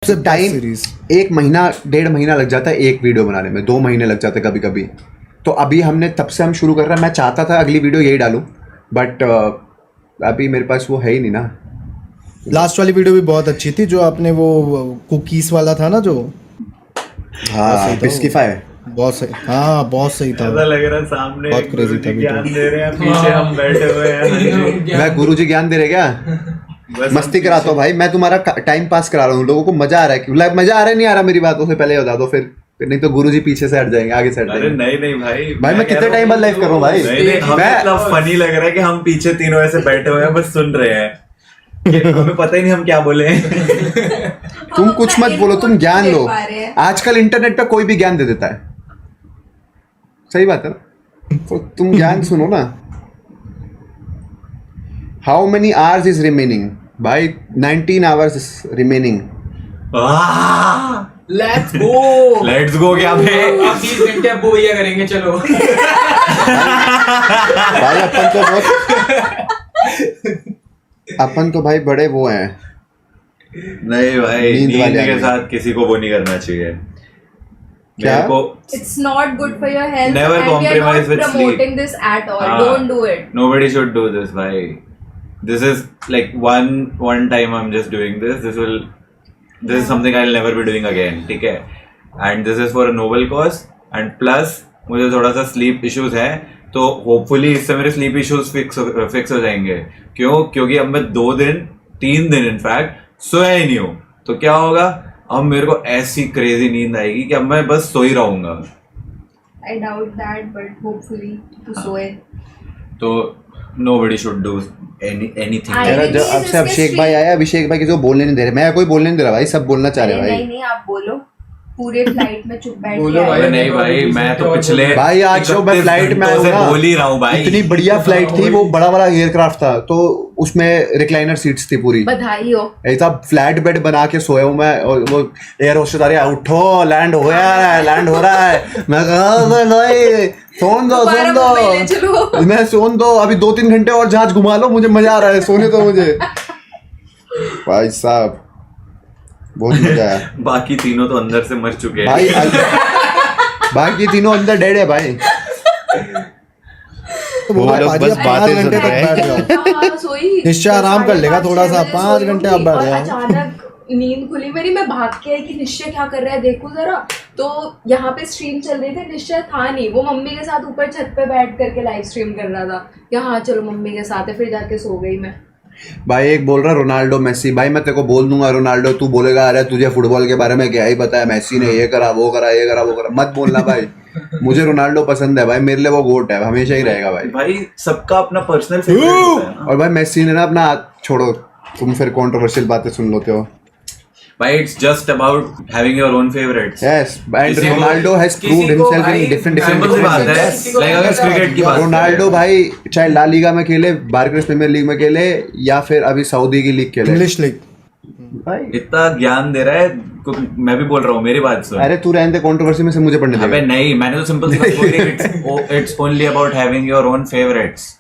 Time एक महीना 1.5 महीना लग जाता है एक वीडियो बनाने में, 2 महीने लग जाते हैं कभी कभी। तो अभी हमने तब से हम शुरू कर रहे हैं। मैं चाहता था अगली वीडियो यही डालूं, बट अभी मेरे पास वो है ही नहीं ना। लास्ट वाली वीडियो भी बहुत अच्छी थी, जो आपने वो कुकीज वाला था ना, जो हाँ बिस्किफाई, बहुत सही। हाँ बहुत सही था। ऐसा लग रहा है सामने बहुत crazy था ज्ञान वीडियो। दे रहे हैं, पीछे हम बैठे हुए हैं। मैं गुरुजी ज्ञान दे रहे क्या? बस मस्ती कराता हूँ भाई, मैं तुम्हारा टाइम पास करा रहा हूँ। लोगों को मजा आ रहा है क्यों? मजा आ रहा है नहीं आ रहा? मेरी बातों से पहले बता दो फिर नहीं तो गुरुजी पीछे से हट जाएंगे, आगे से हट अरे जाएंगे। नहीं भाई मैं कितने टाइम बाद लाइव कर रहा हूँ भाई? नहीं, हमें इतना फनी लग रहा है कि हम पीछे तीनों ऐसे बैठे हुए हैं, बस सुन रहे हैं। हमें पता ही नहीं हम क्या बोले। तुम कुछ मत बोलो, तुम ज्ञान लो। आजकल इंटरनेट पे कोई भी ज्ञान दे देता है, सही बात है ना? तो तुम ज्ञान सुनो ना। How many hours is remaining भाई? 19 hours remaining. Let's go. Let's go क्या बे? अब 30 घंटे अब बोइया करेंगे, चलो। भाई अपन तो भाई बड़े वो हैं। नहीं भाई, नींद नींद वाले के आदमी। साथ किसी को वो नहीं करना चाहिए। क्या? मेरे को It's not good for your health. Never and we are compromise not with promoting this at all. हाँ. Don't do it. Nobody should do this, bhai. This is like one time I'm just doing this. This is something I'll never be doing again. ठीक है? And this is for a noble cause. And plus मुझे थोड़ा सा sleep issues है, तो hopefully इससे मेरे sleep issues fix हो जाएंगे। क्यों? क्योंकि अब मैं 3 दिन इनफैक्ट सोया ही नहीं हूँ। तो क्या होगा? अब मेरे को ऐसी क्रेजी नींद आएगी कि अब मैं बस सो ही रहूंगा। I doubt that, but hopefully to so it. तो nobody should do anything. I- यार, जब अब से अभिषेक भाई आया, अभिषेक भाई किसी को बोलने नहीं दे रहे। मैं कोई बोलने नहीं दे रहा भाई, सब बोलना चाह रहे हैं नहीं भाई। नहीं, आप बोलो। पूरे फ्लाइट में चुप बैठ बोलो के भाई। आए। अरे नहीं भाई, मैं तो पिछले भाई आज जो मैं 31 फ्लाइट में घंटों से आया हूं ना, बोल ही रहा हूँ भाई। इतनी बढ़िया फ्लाइट थी, वो बड़ा वाला एयरक्राफ्ट था, तो उसमें रिक्लाइनर सीट्स थी पूरी। बधाई हो। ऐसा फ्लैट बेड बना के सोया हूँ मैं, और वो एयर होस्टेस आ रही है, उठो लैंड हो गया है, लैंड हो रहा है। मैं कहा नहीं, सोन दो दोबारा मुंबई ले चलो। मैं सोन दो, अभी 2-3 घंटे और जहाज घुमा लो, मुझे मजा आ रहा है, सोने दो मुझे। भाई साहब बहुत मजा आया बाकी तीनों तो अंदर से मर चुके हैं भाई। बाकी तीनों अंदर डेड है भाई। तो वो लोग भाजी बस आप बातें 5 सुन घंटे तक रहे हैं। बैठ जाओ। हाँ, सोई। निश्चय आराम कर लेगा थोड़ा सा, 5-6 5 बजे घंटे सोई आप बैठ और जाओ। अचानक नींद खुली मेरी। मैं भाग के आई कि निश्चय क्या कर रहा है देखो जरा। तो यहाँ पे स्ट्रीम चल रही थी, निश्चय था नहीं, वो मम्मी के साथ ऊपर छत पे बैठ करके लाइव स्ट्रीम कर रहा था। यहाँ चलो मम्मी के साथ है, फिर जाके सो गई मैं। भाई एक बोल रहा रोनाल्डो मेसी, भाई मैं तेरे को बोल दूंगा रोनाल्डो, तू बोलेगा अरे तुझे फुटबॉल के बारे में क्या ही पता है, मेसी ने ये करा वो करा ये करा वो करा। मत बोलना भाई, मुझे रोनाल्डो पसंद है भाई, मेरे लिए वो गोट है, हमेशा ही रहेगा भाई। भाई सबका अपना पर्सनल फेवरेट होता है ना और भाई मेसी ने ना अपना हाथ छोड़ो, तुम फिर कंट्रोवर्शियल बातें सुन लेते हो। भाई। It's just about having your own favourites. Yes, and किसी को- रोनाल्डो हैज किसी प्रूव्ड को हिमसेल्फ भाई इन डिफरेंट सिंपल सी बात है, लाइक अगर क्रिकेट की बात रोनाल्डो करें, भाई चाहे ला लीगा में खेले, बारक्लेस प्रीमियर लीग में खेले, या फिर अभी सऊदी की लीग खेले इंग्लिश लीग। भाई। इतना ज्ञान दे रहा है। मैं भी बोल रहा हूँ, मेरी बात सुन। अरे तू रहने दे, कंट्रोवर्सी में से मुझे पढ़ने अबे दे। नहीं, मैंने तो सिंपल सी बात बोली। It's only about having your own favourites.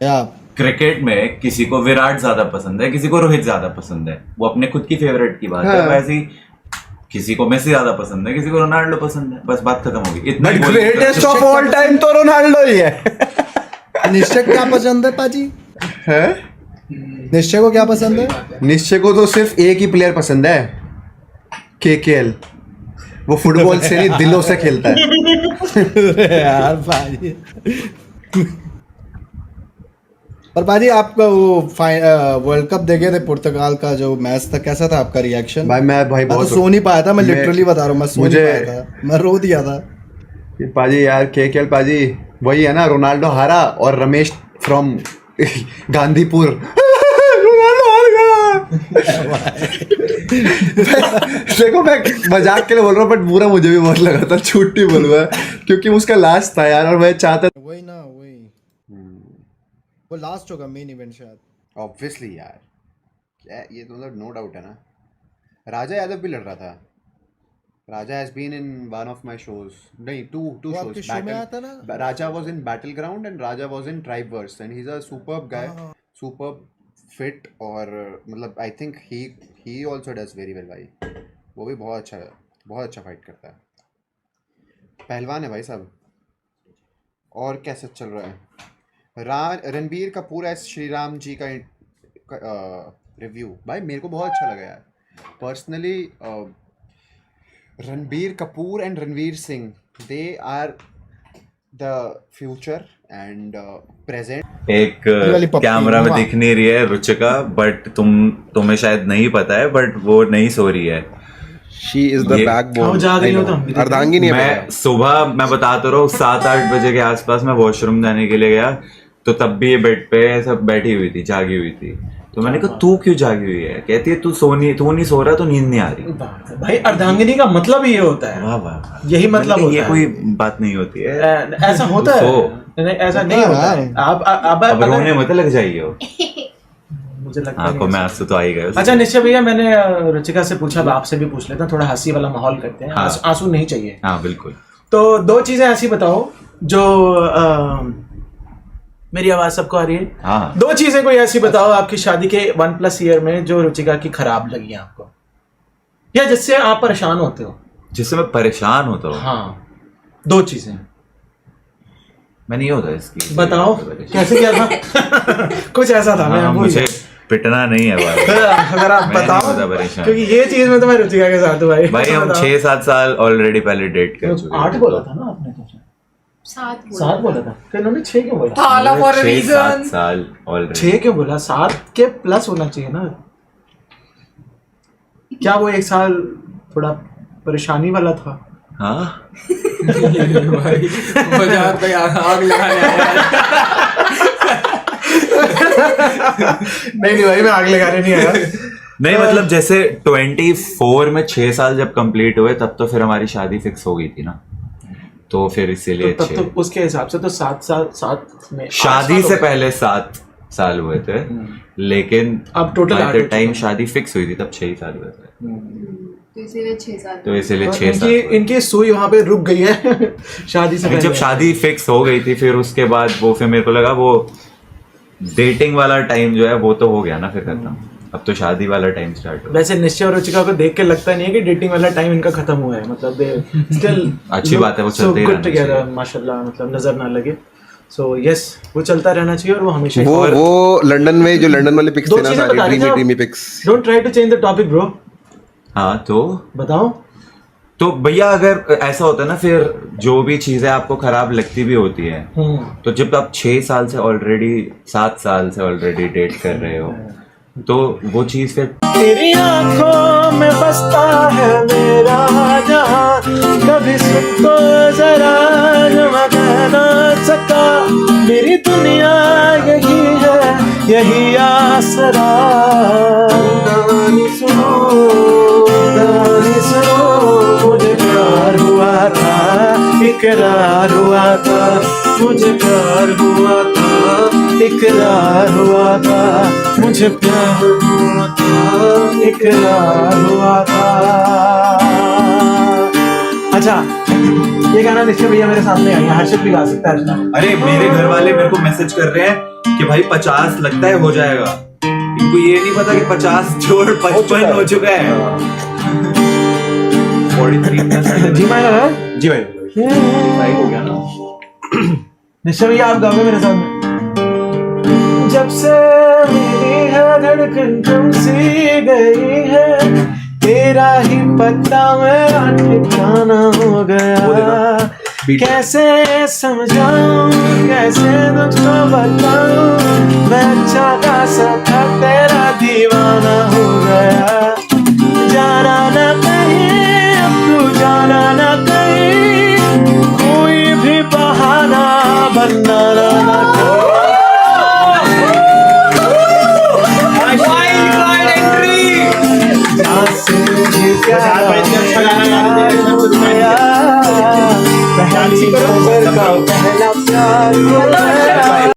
या क्रिकेट में किसी को विराट ज्यादा पसंद है, किसी को रोहित ज्यादा पसंद है, वो अपने खुद की फेवरेट की बात है। हाँ। वैसे ही किसी को मेसी ज्यादा पसंद है, किसी को रोनाल्डो पसंद है, बस बात खत्म होगी। इतना ही बोल- ग्रेटेस्ट ऑफ ऑल टाइम तो रोनाल्डो ही है। निश्चय क्या पसंद है पाजी? है? निश्चय को क्या पसंद है? निश्चय को तो सिर्फ एक ही प्लेयर पसंद है, केकेएल। वो फुटबॉल से नहीं, दिलों से खेलता है। यार पाजी। और पाजी आपका वो वर्ल्ड कप देखे थे, पुर्तगाल का जो मैच था, कैसा था आपका रिएक्शन? भाई मैं भाई मैं तो बहुत सो नहीं पाया था, मैं मैं- लिटरली बता रहा हूँ, मैं सो नहीं मुझे- पाया था, मैं रो दिया था। पाजी यार, केकेएल पाजी वही है ना, रोनाल्डो हारा और रमेश फ्रॉम गांधीपुर रोनाल्डो हार गया। देखो मैं मजाक के लिए बोल रहा हूँ, बट बुरा मुझे भी बहुत लगा था, झूठ नहीं बोल रहा है, क्योंकि उसका लास्ट था यार, और मैं चाहता वही ना, वही वो लास्ट होगा मेन इवेंट शायद। ऑब्वियसली यार, क्या ये तो मतलब नो डाउट है ना। राजा यादव भी लड़ रहा था। Raja has been in one of my shows, नहीं टू वो आपके शोज। शो में आया था ना? Raja was in battle ground and Raja was in tribe wars, and he is a superb guy, superb fit और मतलब I think he also does very well भाई. वो भी बहुत अच्छा फाइट करता है. पहलवान है भाई साहब. और कैसे चल रहा है रणबीर कपूर एस श्री राम जी का रिव्यू. भाई मेरे को बहुत अच्छा लगा यार personally. Ranbir Kapoor and Ranveer Singh, they are the future and present. एक वाली पप्पी, कैमरा में वाह. दिख नहीं रही है रुचिका, बट तुम्हें शायद नहीं पता है, बट वो नहीं सो रही है. She is the ये- backbone. वो जाग रही हो तो हम भी देखेंगे। अर्धांगिनी है मैं सुबह मैं बताता रहा हूँ 7-8 बजे के आसपास मैं वॉशरूम जाने के लिए गया, तो तब भी ये बेड पे सब बैठी हुई थी, जागी हुई थी. तो मैंने कहा तू क्यों जागी हुई है? कहती है तू नहीं सो रहा तो नींद नहीं आ रही. भाई अर्धांगिनी का मतलब ये होता है, वाह वाह, यही मतलब ये होता है। कोई बात नहीं होती है. ऐसा होता है? सो। नहीं, ऐसा नहीं होता होता है। है। आप अब रोने मत लग जाइए. मुझे लगता आंखों नहीं में है। आंसू तो आ ही गए. अच्छा निश्चय भैया, मैंने रुचिका से पूछा, अब आपसे भी पूछ लेते हैं, थोड़ा हंसी वाला माहौल करते हैं। हाँ। आंसू नहीं चाहिए। हाँ बिल्कुल. तो 2 चीजें ऐसी बताओ जो मेरी आवाज सबको आ रही है? हाँ 2 चीजें कोई ऐसी बताओ आपकी शादी के 1+ ईयर में जो रुचिका की खराब लगी है आपको, या जिससे आप परेशान होते हो। जिससे मैं परेशान होता हूँ. हाँ 2 चीजें मैं नहीं होता इसकी. बताओ। कैसे क्या था? कुछ ऐसा था, मैं हाँ, भूल मुझे गया। पिटना नहीं है बात. अगर आप मैं नहीं बताओ, होता परेशान. क्योंकि ये चीज में तो मैं रुचिका के साथ हूँ भाई। भाई हम 6-7 साल ऑलरेडी पहले डेट कर चुके 8 बोला था ना आपने? तो 7 बोला था, तो इन्होंने 6 क्यों बोला? Thala for a 6-7 reason. साल ऑलरेडी. 6 क्यों बोला? 7 के प्लस होना चाहिए ना। क्या वो 1 साल थोड़ा परेशानी वाला था? हाँ भाई बाजार पे आग लगाने आया। नहीं भाई, मैं आग लगाने नहीं आया। नहीं मतलब जैसे 24 में 6 साल जब कंप्लीट हुए तब तो फिर हमारी शादी फिक्स हो गई थी ना, तो फिर इसीलिए तो तब तो उसके हिसाब से तो 7 में 8 शादी साल से हो गए। पहले 7 साल हुए थे, लेकिन अब total 8 हो टाइम चुके शादी फिक्स हुई थी तब 6 साल हुए थे, तो इसीलिए 6 साल. तो इसीलिए और 6 साल इनकी इनकी सुई वहां पे रुक गई है शादी से हुए. पहले। जब शादी फिक्स हो गई थी फिर उसके बाद वो फिर मेरे को लगा वो डेटिंग वाला टाइम जो है वो तो हो गया ना फिर खत्म. अब तो शादी वाला टाइम स्टार्ट हो. वैसे निश्चय और रुचिका को देख के लगता नहीं है कि डेटिंग वाला टाइम इनका खत्म हुआ है, मतलब दे स्टिल अच्छी बात है, वो चलते ही रहना टुगेदर चाहिए. माशाल्लाह, मतलब नजर ना लगे. सो यस, वो चलता रहना चाहिए और वो हमेशा वो लंदन में जो लंदन वाले पिक्स 2 थे ना, चीजें सारे बता ड्रीमी दीजिए। Pics. Don't try to change the topic bro, हाँ तो बताओ। तो भैया अगर ऐसा होता है ना, फिर जो भी चीजें आपको खराब लगती भी होती है, तो जब आप 6 साल से ऑलरेडी 7 साल से ऑलरेडी डेट कर रहे हो तो वो चीज फिर तेरी आंखों में बसता है मेरा जहां, कभी सुन तो जरा जो मैं कह ना सका, मेरी दुनिया यही है, यही आसरा। गानी सुनो, मुझे प्यार हुआ था, इकरार हुआ था, मुझे प्यार हुआ था, इकरार हुआ था, मुझे प्यार हुआ था, इकरार हुआ था। अच्छा, ये गाना निश्चय भैया मेरे सामने आएंगे, हर्षित भी गा सकता है। अरे मेरे घर वाले मेरे को मैसेज कर रहे हैं कि भाई 50 लगता है हो जाएगा. इनको ये नहीं पता कि 50 जोड़ 55 हो चुका है. 43 जी भाई, जी भाई भाई हो गया ना. निश्चय भैया आप गाओगे मेरे सामने? जब से मिली है धड़कन तुम सी गई है, तेरा ही पता मेरा ठिकाना हो गया, कैसे समझाऊं, कैसे तुझको बताऊं, मैं अच्छा खासा था तेरा दीवाना हो गया, जाना ना कहीं, अब तू जाना ना कहीं, कोई भी बहाना बनाना ना कहीं। Wild card entry. जहाँ से मुझे प्यार